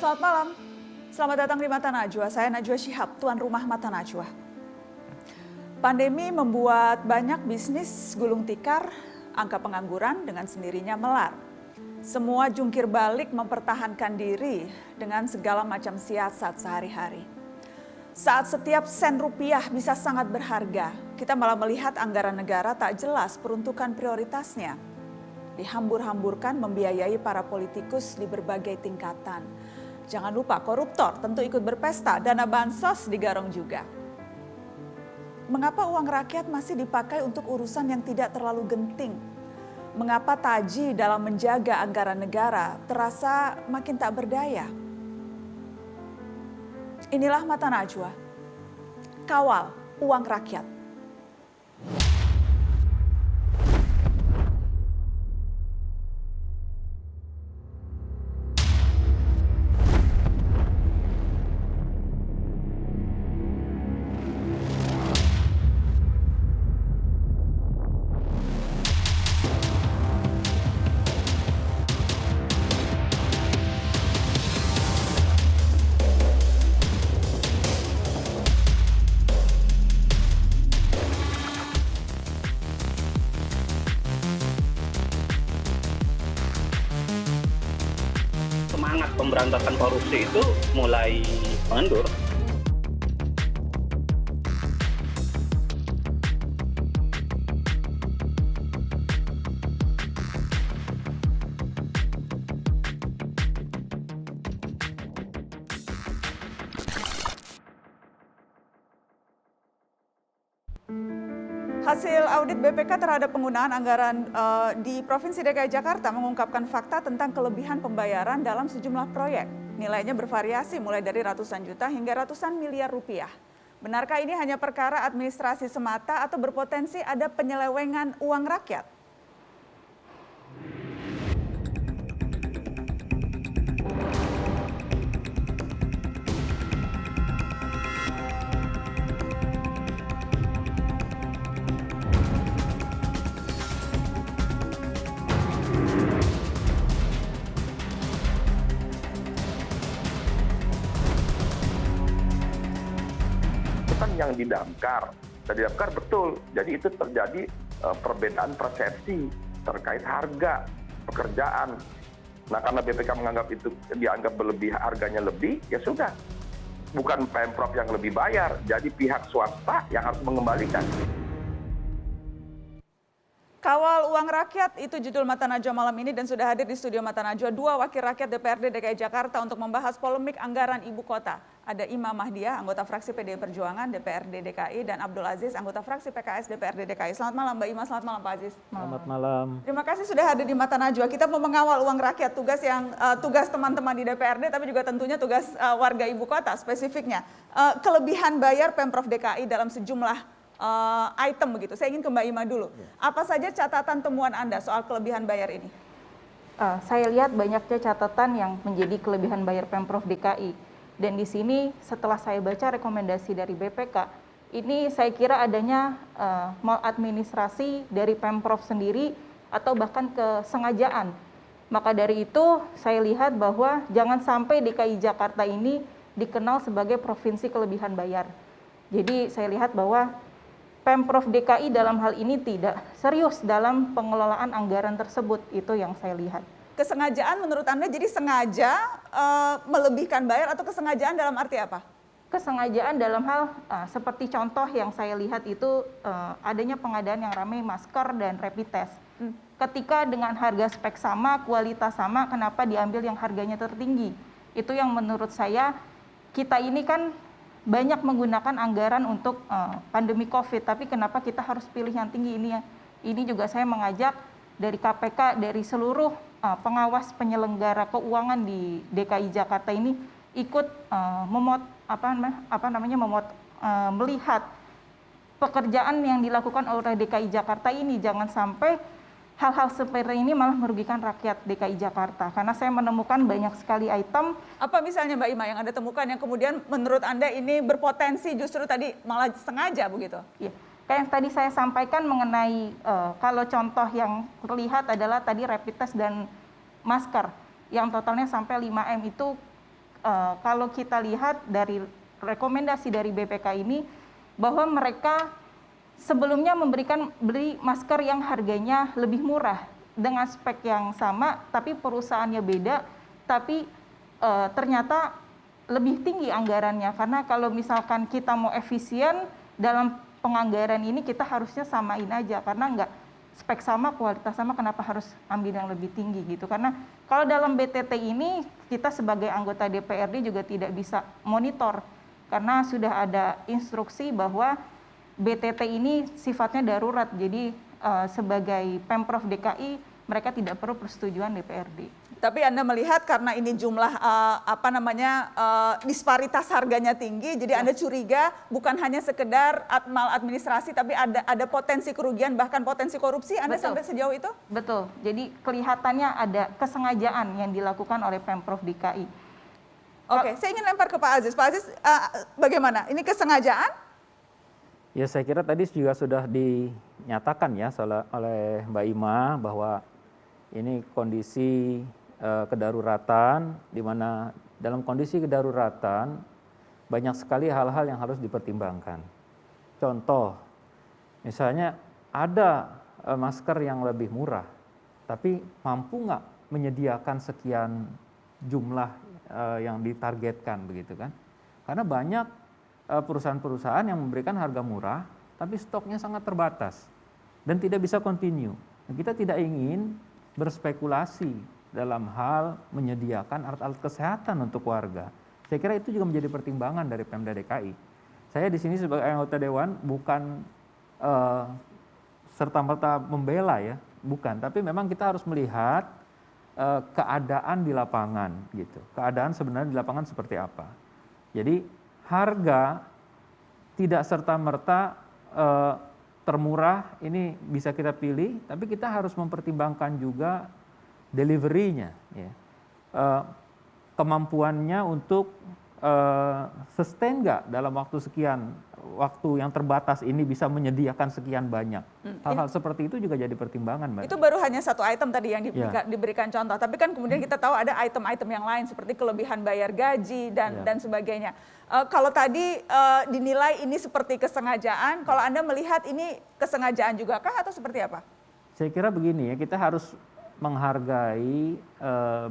Selamat malam, selamat datang di Mata Najwa. Saya Najwa Shihab, tuan rumah Mata Najwa. Pandemi membuat banyak bisnis gulung tikar, angka pengangguran dengan sendirinya melar. Semua jungkir balik mempertahankan diri dengan segala macam siasat sehari-hari. Saat setiap sen rupiah bisa sangat berharga, kita malah melihat anggaran negara tak jelas peruntukan prioritasnya. Dihambur-hamburkan membiayai para politikus di berbagai tingkatan. Jangan lupa koruptor tentu ikut berpesta, dana bansos digarong juga. Mengapa uang rakyat masih dipakai untuk urusan yang tidak terlalu genting? Mengapa taji dalam menjaga anggaran negara terasa makin tak berdaya? Inilah Mata Najwa, kawal uang rakyat. Semangat pemberantasan korupsi itu mulai mengendur. Hasil audit BPK terhadap penggunaan anggaran di Provinsi DKI Jakarta mengungkapkan fakta tentang kelebihan pembayaran dalam sejumlah proyek. Nilainya bervariasi mulai dari ratusan juta hingga ratusan miliar rupiah. Benarkah ini hanya perkara administrasi semata atau berpotensi ada penyelewengan uang rakyat? Kan yang didamkar betul. Jadi itu terjadi perbedaan persepsi terkait harga pekerjaan. Nah, karena BPK menganggap itu dianggap harganya lebih, ya sudah. Bukan Pemprov yang lebih bayar, jadi pihak swasta yang harus mengembalikan. Kawal uang rakyat, itu judul Mata Najwa malam ini, dan sudah hadir di studio Mata Najwa dua wakil rakyat DPRD DKI Jakarta untuk membahas polemik anggaran ibu kota. Ada Imam Mahdiah, anggota fraksi PDI Perjuangan DPRD DKI, dan Abdul Aziz, anggota fraksi PKS DPRD DKI. Selamat malam Mbak Ima, selamat malam Pak Aziz. Selamat malam. Terima kasih sudah hadir di Mata Najwa. Kita mau mengawal uang rakyat, tugas teman-teman di DPRD, tapi juga tentunya tugas warga ibu kota spesifiknya. Kelebihan bayar Pemprov DKI dalam sejumlah item begitu. Saya ingin ke Mbak Ima dulu. Apa saja catatan temuan Anda soal kelebihan bayar ini? Saya lihat banyaknya catatan yang menjadi kelebihan bayar Pemprov DKI. Dan di sini setelah saya baca rekomendasi dari BPK, ini saya kira adanya maladministrasi dari Pemprov sendiri atau bahkan kesengajaan. Maka dari itu saya lihat bahwa jangan sampai DKI Jakarta ini dikenal sebagai provinsi kelebihan bayar. Jadi saya lihat bahwa Pemprov DKI dalam hal ini tidak serius dalam pengelolaan anggaran tersebut, itu yang saya lihat. Kesengajaan menurut Anda jadi sengaja melebihkan bayar atau kesengajaan dalam arti apa? Kesengajaan dalam hal seperti contoh yang saya lihat itu adanya pengadaan yang ramai masker dan rapid test. Ketika dengan harga spek sama, kualitas sama, kenapa diambil yang harganya tertinggi? Itu yang menurut saya, kita ini kan banyak menggunakan anggaran untuk pandemi COVID, tapi kenapa kita harus pilih yang tinggi ini ya? Ini juga saya mengajak dari KPK, dari seluruh pengawas penyelenggara keuangan di DKI Jakarta ini ikut melihat pekerjaan yang dilakukan oleh DKI Jakarta ini, jangan sampai hal-hal seperti ini malah merugikan rakyat DKI Jakarta. Karena saya menemukan banyak sekali item. Apa misalnya Mbak Ima yang Anda temukan yang kemudian menurut Anda ini berpotensi justru tadi malah sengaja begitu? Iya. Kayak yang tadi saya sampaikan mengenai kalau contoh yang terlihat adalah tadi rapid test dan masker yang totalnya sampai 5M itu kalau kita lihat dari rekomendasi dari BPK ini, bahwa mereka sebelumnya beli masker yang harganya lebih murah dengan spek yang sama, tapi perusahaannya beda, tapi ternyata lebih tinggi anggarannya. Karena kalau misalkan kita mau efisien dalam penganggaran ini, kita harusnya samain aja, karena nggak spek sama, kualitas sama, kenapa harus ambil yang lebih tinggi gitu. Karena kalau dalam BTT ini, kita sebagai anggota DPRD juga tidak bisa monitor, karena sudah ada instruksi bahwa BTT ini sifatnya darurat, jadi sebagai Pemprov DKI mereka tidak perlu persetujuan DPRD. Tapi Anda melihat karena ini jumlah disparitas harganya tinggi, jadi Anda curiga bukan hanya sekedar maladministrasi, tapi ada potensi kerugian, bahkan potensi korupsi. Anda sampai sejauh itu? Betul. Jadi kelihatannya ada kesengajaan yang dilakukan oleh Pemprov DKI. Oke, saya ingin lempar ke Pak Aziz. Pak Aziz, bagaimana? Ini kesengajaan? Ya, saya kira tadi juga sudah dinyatakan ya oleh Mbak Ima bahwa ini kondisi kedaruratan, di mana dalam kondisi kedaruratan banyak sekali hal-hal yang harus dipertimbangkan. Contoh, misalnya ada masker yang lebih murah, tapi mampu nggak menyediakan sekian jumlah yang ditargetkan begitu kan? Karena banyak perusahaan-perusahaan yang memberikan harga murah, tapi stoknya sangat terbatas dan tidak bisa continue. Kita tidak ingin berspekulasi dalam hal menyediakan alat-alat kesehatan untuk warga. Saya kira itu juga menjadi pertimbangan dari Pemda DKI. Saya di sini sebagai anggota dewan bukan serta-merta membela ya, bukan. Tapi memang kita harus melihat keadaan di lapangan gitu. Keadaan sebenarnya di lapangan seperti apa. Jadi harga tidak serta-merta termurah ini bisa kita pilih, tapi kita harus mempertimbangkan juga delivery-nya, ya. Kemampuannya untuk sustain nggak dalam waktu sekian, waktu yang terbatas ini bisa menyediakan sekian banyak. Hal-hal seperti itu juga jadi pertimbangan, Mbak. Itu baru hanya satu item tadi yang diberikan contoh, tapi kan kemudian kita tahu ada item-item yang lain seperti kelebihan bayar gaji dan sebagainya. Kalau tadi dinilai ini seperti kesengajaan, kalau Anda melihat ini kesengajaan juga kah atau seperti apa? Saya kira begini ya, kita harus menghargai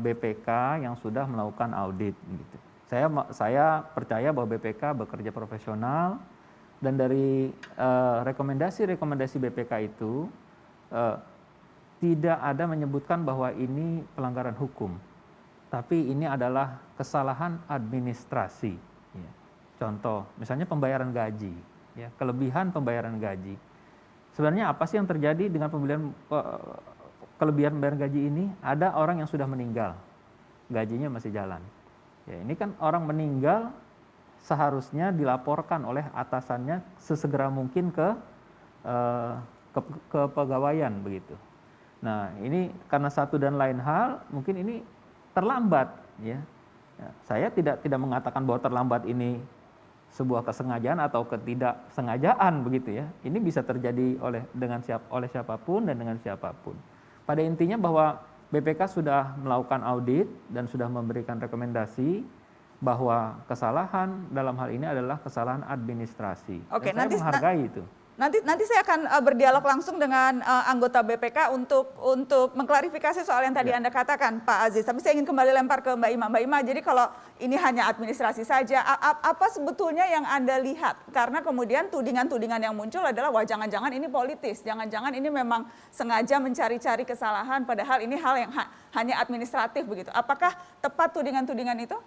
BPK yang sudah melakukan audit gitu. Saya percaya bahwa BPK bekerja profesional dan dari rekomendasi BPK itu tidak ada menyebutkan bahwa ini pelanggaran hukum, tapi ini adalah kesalahan administrasi. Ya. Contoh, misalnya pembayaran gaji, ya, kelebihan pembayaran gaji. Sebenarnya apa sih yang terjadi dengan kelebihan pembayaran gaji ini? Ada orang yang sudah meninggal, gajinya masih jalan. Ya, ini kan orang meninggal seharusnya dilaporkan oleh atasannya sesegera mungkin ke kepegawaian begitu. Nah, ini karena satu dan lain hal mungkin ini terlambat ya. Ya, saya tidak mengatakan bahwa terlambat ini sebuah kesengajaan atau ketidaksengajaan begitu ya. Ini bisa terjadi oleh siapapun dan dengan siapapun. Pada intinya bahwa BPK sudah melakukan audit dan sudah memberikan rekomendasi bahwa kesalahan dalam hal ini adalah kesalahan administrasi. Oke, dan saya menghargai itu. Nanti saya akan berdialog langsung dengan anggota BPK untuk mengklarifikasi soal yang tadi Anda katakan, Pak Aziz. Tapi saya ingin kembali lempar ke Mbak Ima. Mbak Ima, jadi kalau ini hanya administrasi saja, apa sebetulnya yang Anda lihat? Karena kemudian tudingan-tudingan yang muncul adalah, wah jangan-jangan ini politis, jangan-jangan ini memang sengaja mencari-cari kesalahan, padahal ini hal yang hanya administratif begitu. Apakah tepat tudingan-tudingan itu?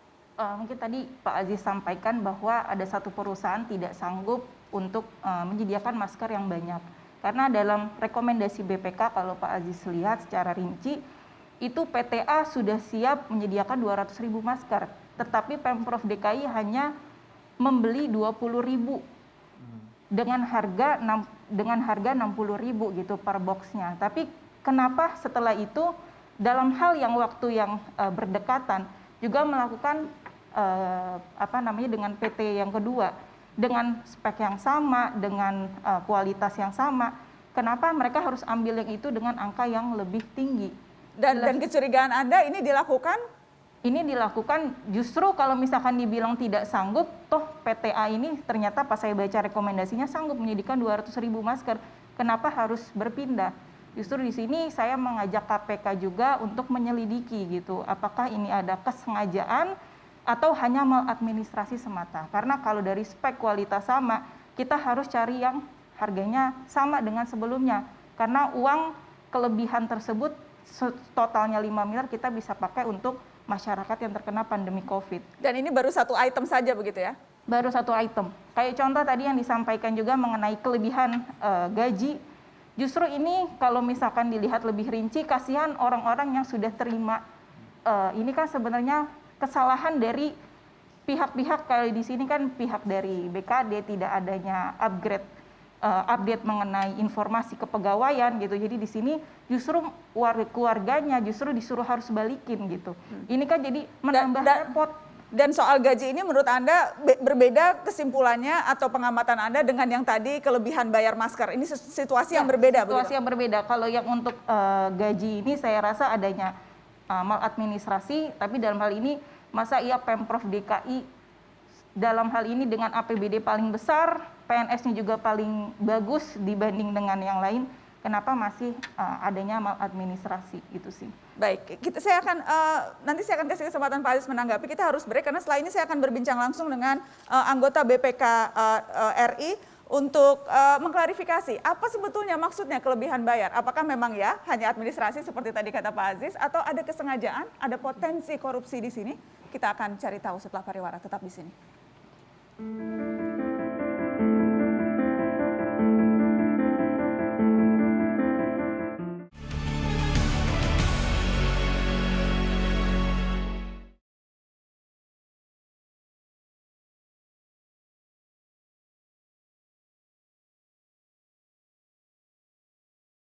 Mungkin tadi Pak Aziz sampaikan bahwa ada satu perusahaan tidak sanggup untuk menyediakan masker yang banyak. Karena dalam rekomendasi BPK, kalau Pak Aziz lihat secara rinci, itu PTA sudah siap menyediakan 200.000 masker. Tetapi Pemprov DKI hanya membeli 20.000 dengan harga 60.000 gitu per boxnya. Tapi kenapa setelah itu dalam hal yang waktu yang berdekatan juga melakukan dengan PT yang kedua dengan spek yang sama, dengan kualitas yang sama, kenapa mereka harus ambil yang itu dengan angka yang lebih tinggi? Dan kecurigaan Anda ini dilakukan ini dilakukan justru kalau misalkan dibilang tidak sanggup, toh PTA ini ternyata pas saya baca rekomendasinya sanggup menyediakan 200.000 masker. Kenapa harus berpindah? Justru di sini saya mengajak KPK juga untuk menyelidiki gitu, apakah ini ada kesengajaan atau hanya maladministrasi semata. Karena kalau dari spek kualitas sama, kita harus cari yang harganya sama dengan sebelumnya. Karena uang kelebihan tersebut totalnya 5 miliar kita bisa pakai untuk masyarakat yang terkena pandemi COVID. Dan ini baru satu item saja begitu ya? Baru satu item. Kayak contoh tadi yang disampaikan juga mengenai kelebihan gaji. Justru ini kalau misalkan dilihat lebih rinci, kasihan orang-orang yang sudah terima. Ini kan sebenarnya kesalahan dari pihak-pihak, kalau di sini kan pihak dari BKD tidak adanya update mengenai informasi kepegawaian gitu. Jadi di sini justru keluarganya justru disuruh harus balikin gitu. Ini kan jadi menambah repot. Dan soal gaji ini menurut Anda berbeda kesimpulannya atau pengamatan Anda dengan yang tadi kelebihan bayar masker. Ini situasi yang berbeda. Situasi yang berbeda. Kalau yang untuk gaji ini saya rasa adanya maladministrasi, tapi dalam hal ini masa iya Pemprov DKI dalam hal ini dengan APBD paling besar, PNS-nya juga paling bagus dibanding dengan yang lain, kenapa masih adanya maladministrasi itu sih. Baik, nanti saya akan kasih kesempatan Pak Aziz menanggapi. Kita harus break karena setelah ini saya akan berbincang langsung dengan anggota BPK RI untuk mengklarifikasi apa sebetulnya maksudnya kelebihan bayar. Apakah memang ya hanya administrasi seperti tadi kata Pak Aziz atau ada kesengajaan, ada potensi korupsi di sini? Kita akan cari tahu setelah pariwara. Tetap di sini.